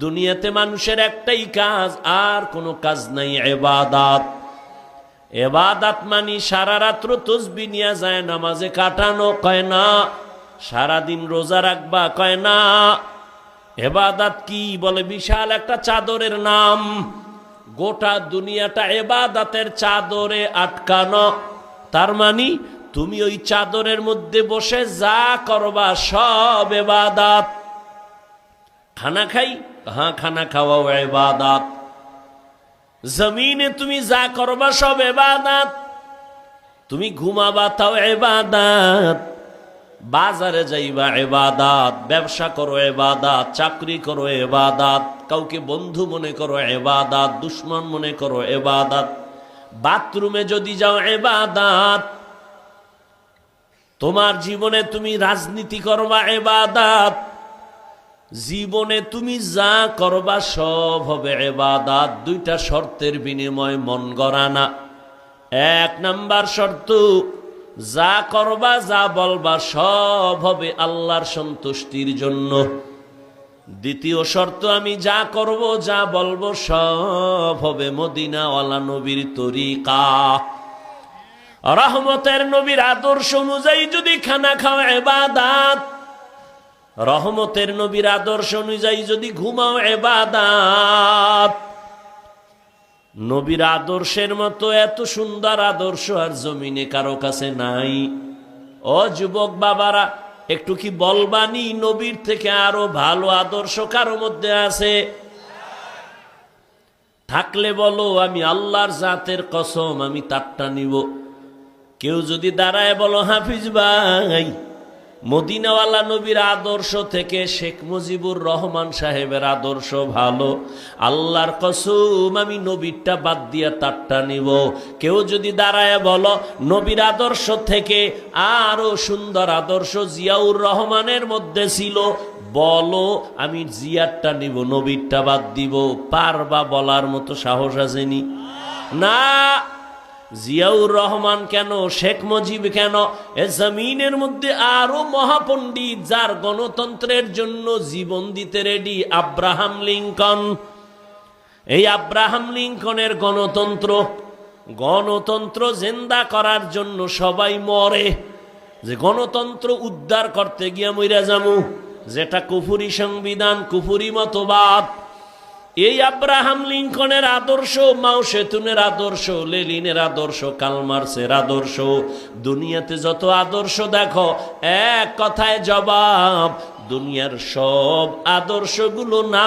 দুনিয়াতে মানুষের একটাই কাজ, আর কোনো কাজ নাই, ইবাদত। ইবাদত মানে সারা রাত্র তসবিহ নিয়ে যায় নামাজে কাটানো, কয় না। সারাদিন রোজা রাখবা, কয় না। ইবাদত কি বলে? বিশাল একটা চাদরের নাম। গোটা দুনিয়াটা ইবাদতের চাদরে আটকানো। তার মানে তুমি ওই চাদরের মধ্যে বসে যা করবা সব ইবাদত। খানা খাই, হ্যাঁ খানা খাওয়াও ইবাদত। জমিনে তুমি যা করবা সব ইবাদত। তুমি ঘুমাবা তাও ইবাদত, বাজারে যাইবা ইবাদত, ব্যবসা করো ইবাদত, চাকরি করো ইবাদত, কাউকে বন্ধু মনে করো ইবাদত, দুশ্মন মনে করো ইবাদত, বাথরুমে যদি যাও ইবাদত, তোমার জীবনে তুমি রাজনীতি করবা ইবাদত, জীবনে তুমি যা করবা সব হবে ইবাদত। দুইটা শর্তের বিনিময়ে মন গড়া না। এক নাম্বার শর্ত, যা করবা যা বলবা সব হবে আল্লাহর সন্তুষ্টির জন্য। দ্বিতীয় শর্ত, আমি যা করব যা বলবো সব হবে মদিনাওয়ালা নবীর তরিকা, রহমতের নবীর আদর্শ অনুযায়ী যদি খানা খাও ইবাদত, রহমতের নবীর আদর্শ অনুযায়ী যদি ঘুমাও ইবাদত। নবীর আদর্শের মতো এত সুন্দর আদর্শ আর জমিনে কারো কাছে নাই। ও যুবক বাবারা, একটু কি বলবানি নবীর থেকে আরো ভালো আদর্শ কারো মধ্যে আছে? থাকলে বলো, আমি আল্লাহর জাতের কসম আমি তারটা নিব। কেউ যদি দাঁড়ায় বলো, হাফিজ ভাই মদিনাওয়ালা নবীর আদর্শ থেকে শেখ মুজিবুর রহমান সাহেবের আদর্শ ভালো, আল্লাহর কসম আমি নবীরটা বাদ দিয়া তারটা নিব। কেউ যদি দাঁড়ায় বলো, নবীর আদর্শ থেকে আরো সুন্দর আদর্শ জিয়াউর রহমানের মধ্যে ছিল, বলো আমি জিয়ারটা নিব, নবীরটা বাদ দিব। পারবা বলার মতো সাহস আসেনি? না। জিয়াউর রহমান কেন, শেখ মুজিব কেন, এ জমিনের মধ্যে আরো মহাপণ্ডিত যার গণতন্ত্রের জন্য জীবন দিতে রেডি, আব্রাহাম লিঙ্কন। এই আব্রাহাম লিঙ্কনের গণতন্ত্র জিন্দা করার জন্য সবাই মরে, যে গণতন্ত্র উদ্ধার করতে গিয়া মইরা যামু, যেটা কুফুরি সংবিধান, কুফুরি মতবাদ। এই আব্রাহাম লিঙ্কনের আদর্শ, মাও সেতুনের আদর্শ, লেনিনের আদর্শ, কার্ল মার্ক্সের আদর্শ, দুনিয়াতে যত আদর্শ দেখো এক কথায় জবাব, দুনিয়ার সব আদর্শগুলো না